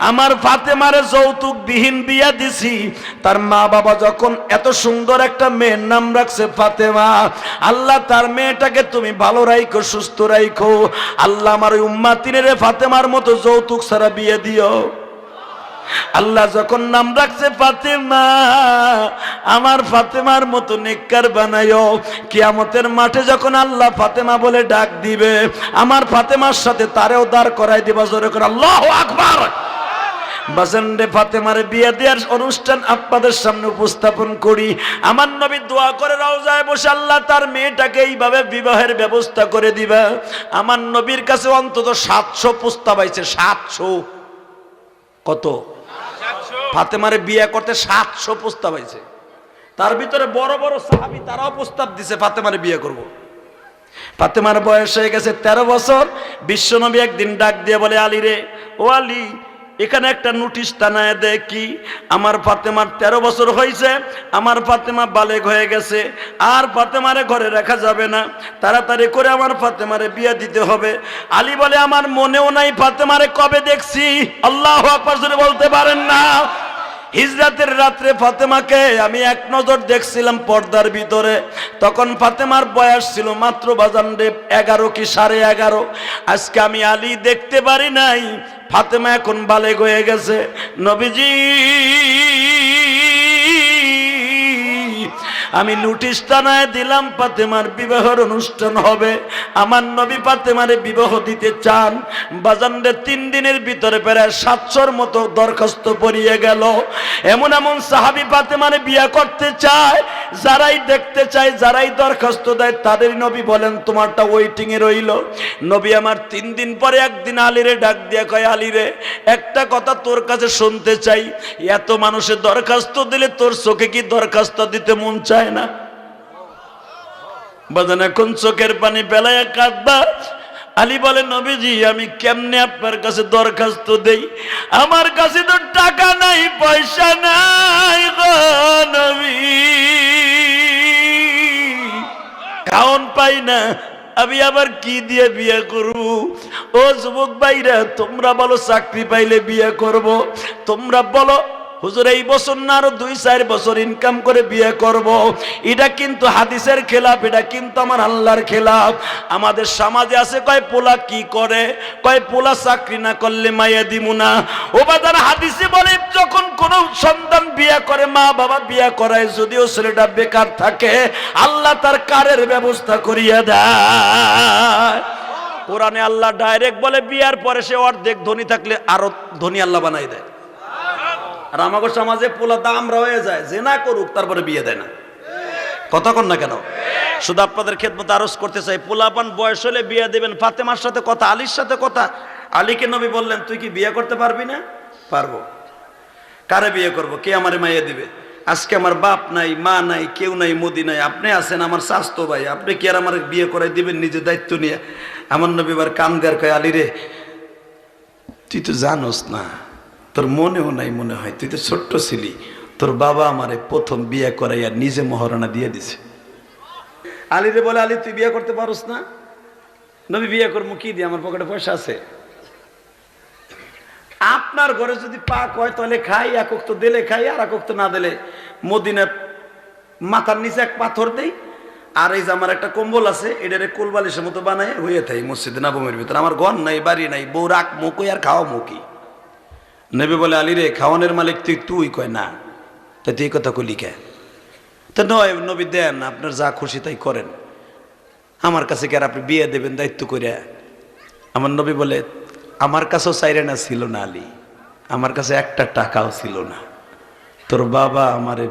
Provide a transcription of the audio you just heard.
আমার ফাতেমারে যৌতুক বিহীন বিয়া দিছি। তার মা বাবা যখন এত সুন্দর একটা মেয়ের নাম রাখছে ফাতেমা, আল্লাহ তার মেয়েটাকে তুমি ভালো রাখো, সুস্থ রাখো। আল্লাহ আমার ওই উম্মাতিনের ফাতেমার মতো যৌতুক ছাড়া বিয়ে দিও। আল্লাহ যখন নাম রাখছে ফাতেমা, আমার ফাতেমার মতো নেককার বানায়ো। কিয়ামতের মাঠে যখন আল্লাহ ফাতেমা বলে ডাক দিবে, আমার ফাতেমার সাথে তারেও দাঁড় করাই দিবা। জোরে করে আল্লাহু আকবার। বাজানরে ফাতেমার বিয়ে দেওয়ার অনুষ্ঠান আপনাদের সামনে উপস্থাপন করি। আমার নবী দোয়া করে রওজায় বসে, আল্লাহ তার মেয়েটাকে এইভাবে বিবাহের ব্যবস্থা করে দিবা। আমার নবীর কাছে অন্তত 700 প্রস্তাব আইছে। 700 কত? ফাতেমারে বিয়ে করতে 700 প্রস্তাব আইছে। তার ভিতরে বড় বড় সাহাবী তারাও প্রস্তাব দিছে ফাতেমারে বিয়ে করব। ফাতেমার বয়স হয়ে গেছে 13 বছর। বিশ্বনবী একদিন ডাক দিয়ে বলে, আলী রে, ও আলী, এখানে একটা নোটিশ টানায় দেয় কি, আমার ফাতেমার 13 বছর হয়েছে, আমার ফাতেমা বালেগ হয়ে গেছে, আর ফাতেমারে ঘরে রাখা যাবে না, তাড়াতাড়ি করে আমার ফাতেমারে বিয়ে দিতে হবে। আলী বলে, আমার মনেও নাই ফাতেমারে কবে দেখছি। আল্লাহু আকবার জোরে বলতে পারেন না? হিজরাতের রাত্রে ফাতেমাকে আমি এক নজর দেখছিলাম পর্দার ভিতরে। তখন ফাতেমার বয়স ছিল মাত্র বাজানরে 11 কি 11.5। আজকে আমি আলী দেখতে পারি নাই, ফাতেমা এখন বালেগ হয়ে গেছে। নবীজি, আমি নোটিশ টানায় দিলাম ফাতেমার বিবাহের অনুষ্ঠান হবে। আমার নবী ফাতেমারে বিবাহ দিতে চান। বাজানরে 3 দিনের ভিতরে প্রায় 700-র মতো দরখাস্ত পড়িয়ে গেল। এমন এমন সাহাবী ফাতেমারে বিয়ে করতে চায়, যারাই দেখতে চায়, যারাই দরখাস্ত দেয়, তাদের নবী বলেন তোমারটা ওয়েটিং এ রইল। নবী আমার 3 দিন পরে একদিন আলীরে ডাক দিয়া কয়, আলী রে, একটা কথা তোর কাছে শুনতে চাই। এত মানুষের দরখাস্ত দিলে তোর চোখে কি দরখাস্ত দিতে মন চায় না? বাজান এখন চোখের পানি ফেলায়া কাঁদবা। আলী বলে, নবীজি, আমি কেমনে আপনার কাছে দরখাস্ত দেই? আমার কাছে তো টাকা নাই, পয়সা নাই গো নবী, খাওন পাই না, আমি আবার কি দিয়ে বিয়ে করব? ও যুবক ভাইরা, তোমরা বলো চাকরি পাইলে বিয়ে করব, তোমরা বলো হুজুর এই বছর না আরো 2-4 বছর ইনকাম করে বিয়ে করব। এটা কিন্তু হাদিসের খেলাফ, এটা কিন্তু আমার আল্লাহর খেলাফ। আমাদের সমাজে আছে কয় পোলা কি করে, কয় পোলা চাকরি না করলে মাইয়া দিমু না। ও বাজার হাদিসে বলে, যখন কোন সন্তান বিয়ে করে, মা বাবা বিয়ে করায়, যদিও ছেলেটা বেকার থাকে, আল্লাহ তার কারের ব্যবস্থা করিয়া দেয়। কোরআনে আল্লাহ ডাইরেক্ট বলে, বিয়ার পরে সে অর্ধেক ধনী থাকলে আরো ধনী আল্লাহ বানাই দেয়। আর আমাদের সমাজে পোলা দামরা হয়ে যায়, জেনা করুক তারপরে বিয়ে দেয় না। কথা কন না কেন? শুধু আপনাদের খেদমতে আরজ করতে চাই, পোলাপান বয়স হলে বিয়ে দেবেন। ফাতেমার সাথে কথা, আলীর সাথে কথা। আলীকে নবী বললেন, তুই কি বিয়ে করতে পারবি না? পারবো। কারে বিয়ে করব? কে আমারে মাইয়া দিবে? আজকে আমার বাপ নাই, মা নাই, কেউ নাই, মোদি নাই, আপনি আছেন আমার স্বাস্থ্য ভাই, আপনি কি আর আমার বিয়ে করাই দিবেন নিজে দায়িত্ব নিয়ে? আমার নবী এবার কান দেয়ার কয়, আলী রে, তুই তো জানোস না, তোর মনেও নাই মনে হয়, তুই তো ছোট্ট ছিলি, তোর বাবা আমারে প্রথম বিয়ে করাইয়া নিজে মহারণা দিয়ে দিছে। আলীরে বলে, আলী তুই বিয়ে করতে পারোস না? নবী, বিয়ে করবো কি দিয়ে, আমার পকেটে পয়সা আছে। আপনার ঘরে যদি পাক হয় তাহলে খাই, একক তো দিলে খাই, আর একক তো না দিলে মদিনা মাথার নিচে এক পাথর দেই। আর এই যে আমার একটা কম্বল আছে, এটারে কোলবালিশের মতো বানায় হয়ে থাই মসজিদে নববীর ভিতরে। আমার ঘর নাই, বাড়ি নাই, বউ রাখ মুখই আর খাওয়া মুখি। নবী বলে, আলী রে, খাওয়ানোর মালিক তুই? কয় না। তা তুই এই কথা কলি কে? তো নয় নবী, দেন আপনার যা খুশি তাই করেন, আমার কাছে কি আর আপনি বিয়ে দেবেন দায়িত্ব করে? আমার নবী বলে, আমার কাছেও চাইরে না ছিল না আলী, আমার কাছে একটা টাকাও ছিল না, তোর বাবা আমারে